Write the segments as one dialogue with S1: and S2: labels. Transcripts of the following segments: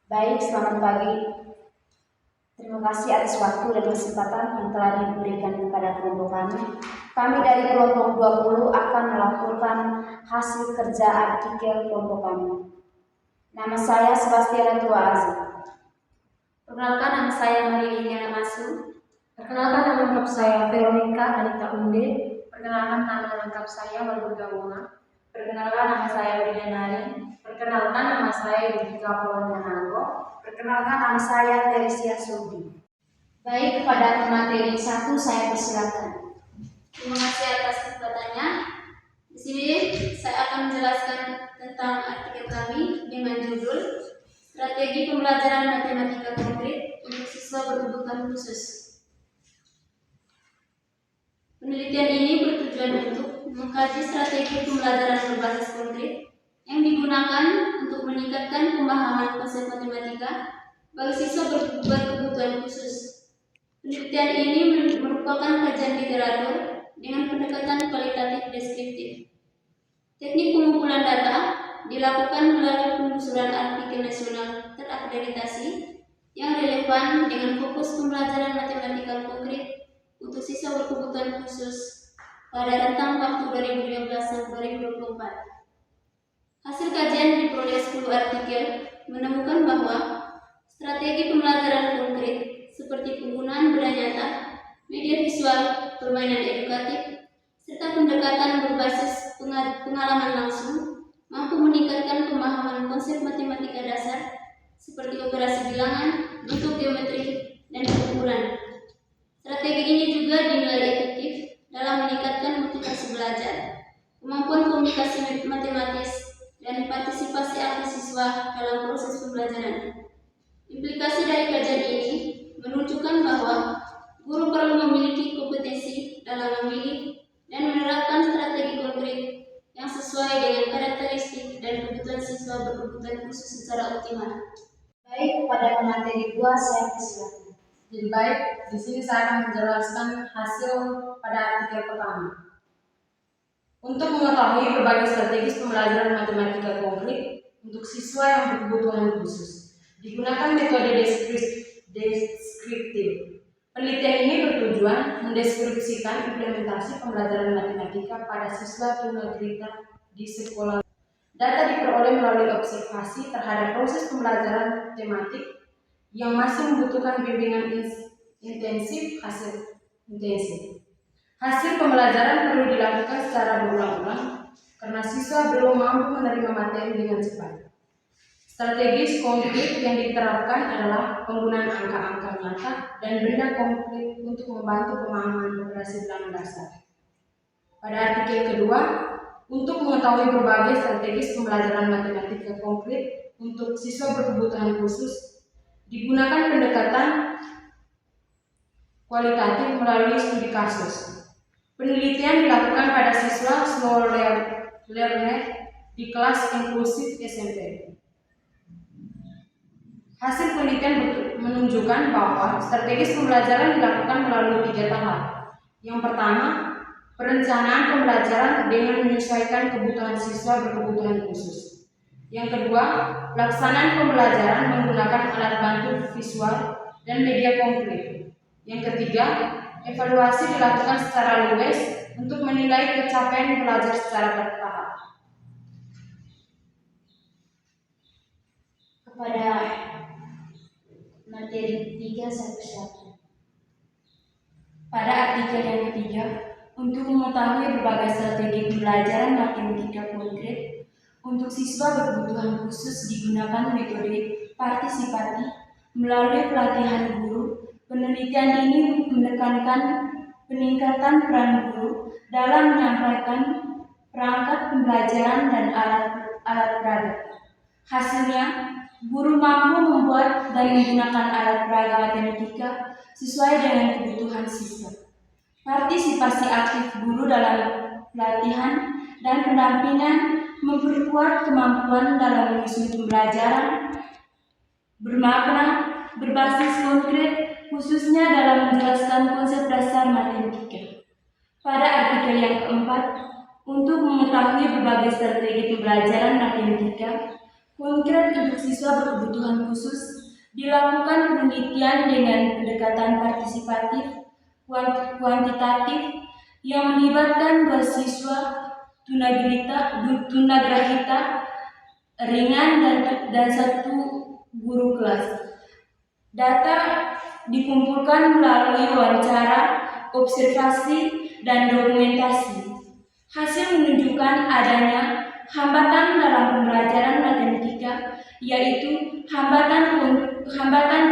S1: Baik, selamat pagi. Terima kasih atas waktu dan kesempatan yang telah diberikan kepada kelompok kami. Kami dari kelompok 20 akan melaporkan hasil kerja artikel kelompok kami. Nama saya Sebastiana Tua Aziz.
S2: Perkenalkan, nama saya Maria Liliana Masu. Perkenalkan, nama lengkap saya Veronica Anita Unde. Perkenalkan, nama lengkap saya Walburga Wona. Perkenalkan, nama saya Wina Nari. Perkenalkan, nama saya Yudhika Polonganango.
S1: Perkenalkan, nama saya Teresia Sudi. Baik, kepada pemateri 1 saya persilakan.
S2: Terima kasih atas kesempatannya. Di sini saya akan menjelaskan tentang artikel kami dengan judul Strategi Pembelajaran Matematika Konkret untuk Siswa Berkebutuhan Khusus. Penelitian ini bertujuan untuk mengkaji strategi pembelajaran berbasis konkret yang digunakan untuk meningkatkan pemahaman konsep matematika bagi siswa berkebutuhan khusus. Penelitian ini merupakan kajian literatur dengan pendekatan kualitatif deskriptif. Teknik pengumpulan data dilakukan melalui penelusuran artikel nasional terakreditasi yang relevan dengan fokus pembelajaran matematika konkret untuk siswa berkebutuhan khusus pada rentang waktu 2015-2024. Hasil kajian diperoleh 10 artikel menemukan bahwa strategi pembelajaran konkret seperti penggunaan benda nyata, media visual, permainan edukatif, serta pendekatan berbasis pengalaman langsung mampu meningkatkan pemahaman konsep matematika dasar seperti operasi bilangan, bentuk geometri, dan pengukuran. Strategi ini juga dinilai efektif dalam meningkatkan motivasi belajar, kemampuan komunikasi matematis, dan partisipasi aktif siswa dalam proses pembelajaran. Implikasi dari kajian ini menunjukkan bahwa guru perlu memiliki kompetensi dalam memilih dan menerapkan strategi konkret yang sesuai dengan karakteristik dan kebutuhan siswa berkebutuhan khusus secara optimal.
S1: Baik, kepada pemateri 2 saya persilakan.
S2: Jadi baik, di sini saya akan menjelaskan hasil pada artikel pertama. Untuk mengetahui berbagai strategis pembelajaran matematika konkret untuk siswa yang berkebutuhan khusus, digunakan metode deskriptif. Penelitian ini bertujuan mendeskripsikan implementasi pembelajaran matematika pada siswa tunagrita di sekolah. Data diperoleh melalui observasi terhadap proses pembelajaran tematik yang masih membutuhkan bimbingan intensif. Hasil pembelajaran perlu dilakukan secara berulang-ulang karena siswa belum mampu menerima materi dengan cepat. Strategi konkret yang diterapkan adalah penggunaan angka-angka nyata dan benda konkret untuk membantu pemahaman operasi bilangan dasar. Pada artikel kedua, untuk mengetahui berbagai strategis pembelajaran matematika konkret untuk siswa berkebutuhan khusus, digunakan pendekatan kualitatif melalui studi kasus. Penelitian dilakukan pada siswa small learner di kelas inklusif SMP. Hasil penelitian menunjukkan bahwa strategis pembelajaran dilakukan melalui 3 tahap. Yang pertama, perencanaan pembelajaran dengan menyesuaikan kebutuhan siswa berkebutuhan khusus. Yang kedua, pelaksanaan pembelajaran menggunakan alat bantu visual dan media konkret. Yang ketiga, evaluasi dilakukan secara luas untuk menilai capaian pelajar secara bertahap.
S1: Kepada materi 3 saya persilakan.
S3: Pada artikel yang ketiga, untuk mengetahui berbagai strategi pembelajaran matematika konkret untuk siswa berkebutuhan khusus digunakan metode partisipatif melalui pelatihan guru. Penelitian ini menekankan peningkatan peran guru dalam menyampaikan perangkat pembelajaran dan alat peraga. Hasilnya, guru mampu membuat dan menggunakan alat peraga matematika sesuai dengan kebutuhan siswa. Partisipasi aktif guru dalam pelatihan dan pendampingan memperkuat kemampuan dalam menyusun pembelajaran bermakna, berbasis konkret, khususnya dalam menjelaskan konsep dasar matematika. Pada artikel yang keempat, untuk mengetahui berbagai strategi pembelajaran matematika konkret untuk siswa berkebutuhan berkebutuhan khusus, dilakukan penelitian dengan pendekatan partisipatif kuantitatif yang melibatkan dua siswa tunagrahita ringan dan satu guru kelas. Data dikumpulkan melalui wawancara, observasi, dan dokumentasi. Hasil menunjukkan adanya hambatan dalam pembelajaran matematika, yaitu hambatan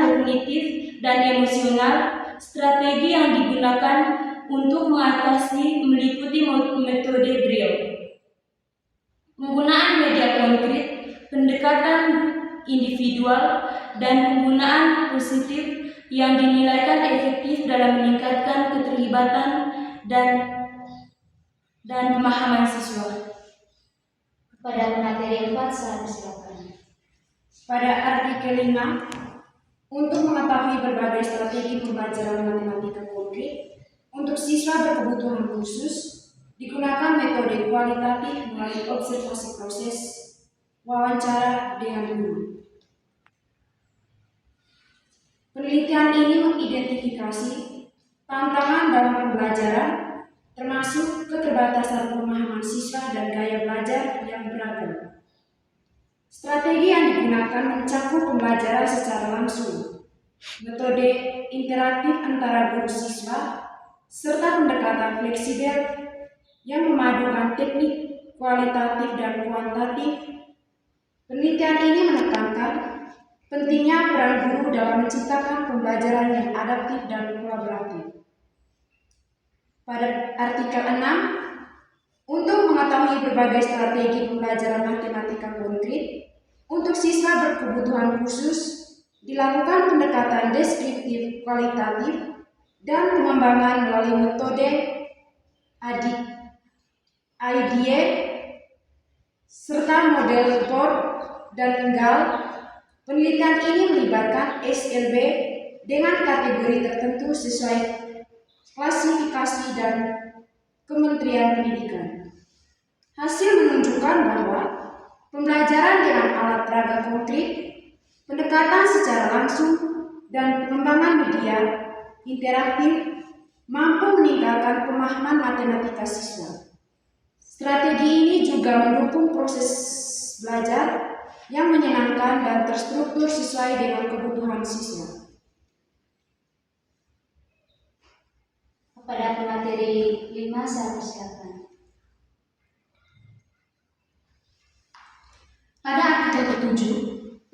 S3: kognitif dan emosional. Strategi yang digunakan untuk mengatasi meliputi metode Brill, penggunaan media konkret, pendekatan individual, dan penggunaan positif yang dinilaikan efektif dalam meningkatkan keterlibatan dan pemahaman siswa.
S1: Pada materi 4 saya persilakan.
S4: Pada artikel 5, untuk mengetahui berbagai strategi pembelajaran matematika konkret untuk siswa berkebutuhan khusus, digunakan metode kualitatif melalui observasi proses, wawancara dengan guru. Penelitian ini mengidentifikasi tantangan dalam pembelajaran, termasuk keterbatasan pemahaman siswa dan gaya belajar yang beragam. Strategi yang digunakan mencakup pembelajaran secara langsung, metode interaktif antara guru siswa, serta pendekatan fleksibel yang memadukan teknik kualitatif dan kuantitatif. Penelitian ini menekankan pentingnya peran guru dalam menciptakan pembelajaran yang adaptif dan kolaboratif. Pada artikel 6, untuk mengetahui berbagai strategi pembelajaran matematika konkret untuk siswa berkebutuhan khusus, dilakukan pendekatan deskriptif kualitatif dan pengembangan melalui metode IDE serta model Ford dan Engel. Penelitian ini melibatkan SLB dengan kategori tertentu sesuai klasifikasi dan Kementerian Pendidikan. Hasil menunjukkan bahwa pembelajaran dengan alat peraga konkret, pendekatan secara langsung, dan pengembangan media interaktif mampu meningkatkan pemahaman matematika siswa. Strategi ini juga mendukung proses belajar yang menyenangkan dan terstruktur sesuai dengan kebutuhan siswa.
S1: Pada materi 5 saya persilakan.
S5: Pada artikel ke-7,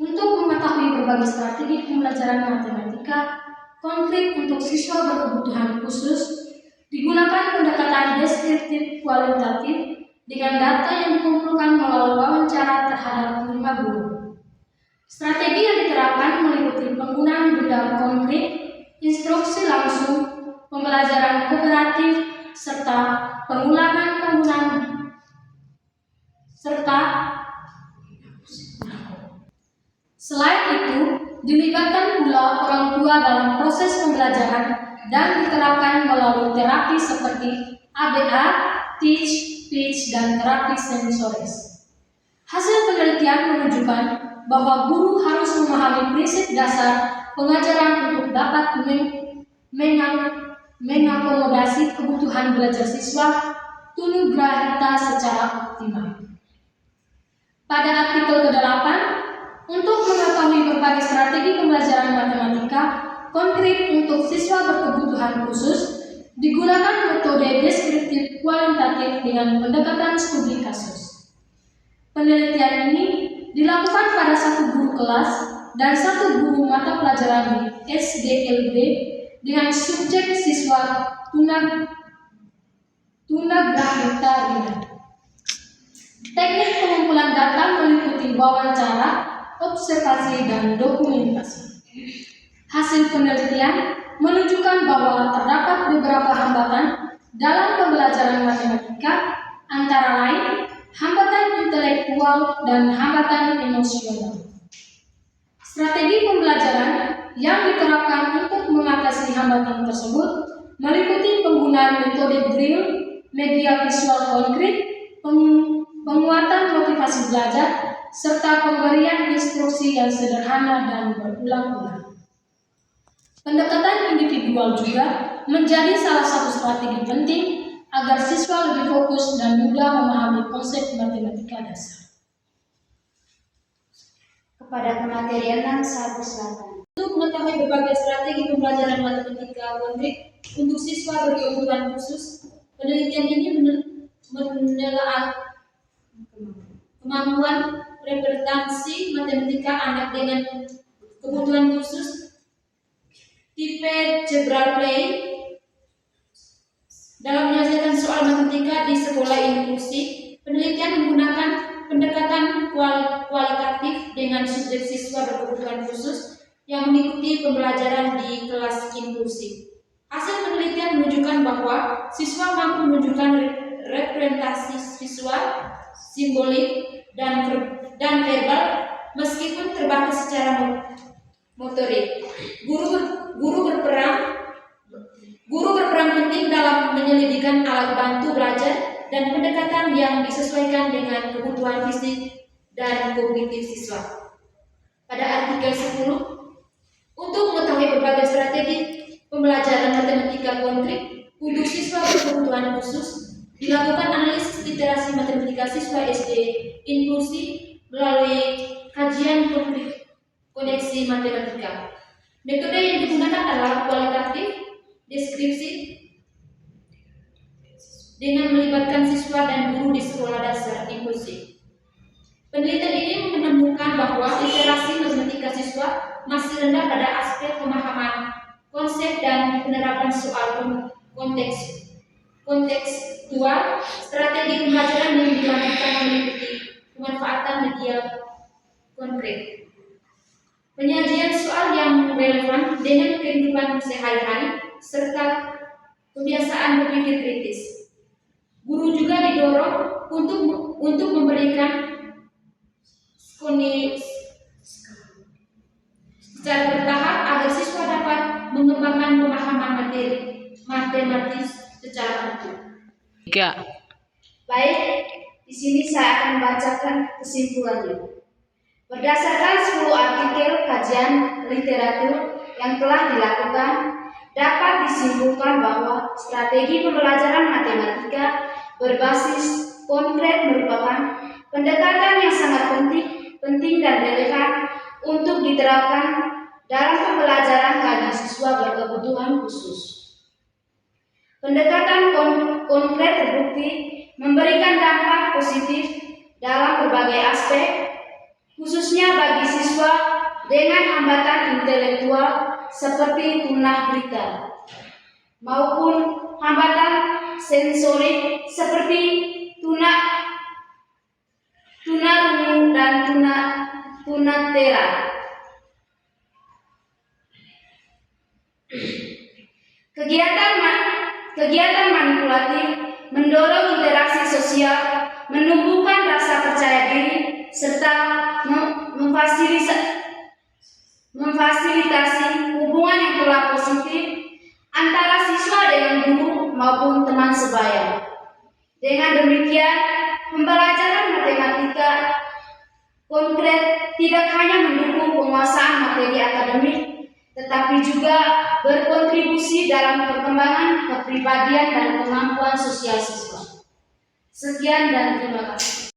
S5: untuk mengetahui berbagai strategi pembelajaran matematika konkret untuk siswa berkebutuhan khusus, digunakan pendekatan deskriptif kualitatif dengan data yang dikumpulkan melalui wawancara terhadap 5 guru. Strategi yang diterapkan meliputi penggunaan benda konkret, instruksi langsung, pembelajaran kooperatif, serta pengulangan penggunaan Selain itu, dilibatkan pula orang tua dalam proses pembelajaran dan diterapkan melalui terapi seperti ABA, teach, pitch, dan terapi sensoris. Hasil penelitian menunjukkan bahwa guru harus memahami prinsip dasar pengajaran untuk dapat mengakomodasi kebutuhan belajar siswa tunagrahita secara optimal. Pada artikel ke-8, untuk mengetahui berbagai strategi pembelajaran matematika konkret untuk siswa berkebutuhan khusus, digunakan metode deskriptif kualitatif dengan pendekatan studi kasus. Penelitian ini dilakukan pada 1 guru kelas dan 1 guru mata pelajaran di SDLB dengan subjek siswa tunagrahita ringan. Teknik pengumpulan data meliputi wawancara, observasi, dan dokumentasi. Hasil penelitian menunjukkan bahwa terdapat beberapa hambatan dalam pembelajaran matematika, antara lain hambatan intelektual dan hambatan emosional. Strategi pembelajaran yang diterapkan untuk mengatasi hambatan tersebut meliputi penggunaan metode Brill, media visual konkret, penguatan motivasi belajar, serta pemberian instruksi yang sederhana dan berulang-ulang. Pendekatan individual juga menjadi salah satu strategi penting agar siswa lebih fokus dan mudah memahami konsep matematika dasar.
S1: Kepada kematerian saat selatan.
S2: Untuk mengetahui berbagai strategi pembelajaran matematika konkret untuk siswa berkebutuhan khusus, penelitian ini menelaah kemampuan representasi matematika anak dengan kebutuhan khusus tipe Algebra Play dalam menyelesaikan soal matematika di sekolah inklusif. Penelitian menggunakan pendekatan kualitatif dengan subjek siswa berkebutuhan khusus yang mengikuti pembelajaran di kelas inklusif. Hasil penelitian menunjukkan bahwa siswa mampu menunjukkan representasi visual, simbolik, dan verbal meskipun terbatas secara motorik. Guru berperan penting dalam menyelidiki alat bantu belajar dan pendekatan yang disesuaikan dengan kebutuhan fisik dan kognitif siswa. Pada artikel 10, untuk mengetahui berbagai strategi pembelajaran matematika konkret untuk siswa berkebutuhan khusus, dilakukan analisis literasi matematika siswa SD inklusi melalui kajian koneksi matematika. Metode yang digunakan adalah kualitatif, deskripsi, dengan melibatkan siswa dan guru di sekolah dasar inklusif. Penelitian ini menemukan bahwa literasi matematika siswa masih rendah pada aspek pemahaman konsep dan penerapan soal kontekstual. Strategi pembelajaran yang dilakukan meliputi pemanfaatan media konkret, penyajian soal yang relevan dengan kehidupan sehari-hari, serta kebiasaan berpikir kritis. Guru juga didorong untuk memberikan secara bertahap agar siswa dapat mengembangkan pemahaman materi matematis secara utuh.
S1: Baik, di sini saya akan membacakan kesimpulannya. Berdasarkan 10 artikel kajian literatur yang telah dilakukan, dapat disimpulkan bahwa strategi pembelajaran matematika berbasis konkret merupakan pendekatan yang sangat penting dan relevan untuk diterapkan dalam pembelajaran bagi siswa berkebutuhan khusus. Pendekatan konkret terbukti memberikan dampak positif dalam berbagai aspek, khususnya bagi siswa dengan hambatan intelektual seperti tunagrita maupun hambatan sensorik seperti tunarungu dan tunatera. Kegiatan manipulatif mendorong interaksi sosial, menumbuhkan rasa percaya diri, serta memfasilitasi hubungan yang telah positif antara siswa dengan guru maupun teman sebaya. Dengan demikian, pembelajaran matematika konkret tidak hanya mendukung penguasaan materi akademik, tetapi juga berkontribusi dalam perkembangan kepribadian dan kemampuan sosial siswa. Sekian dan terima kasih.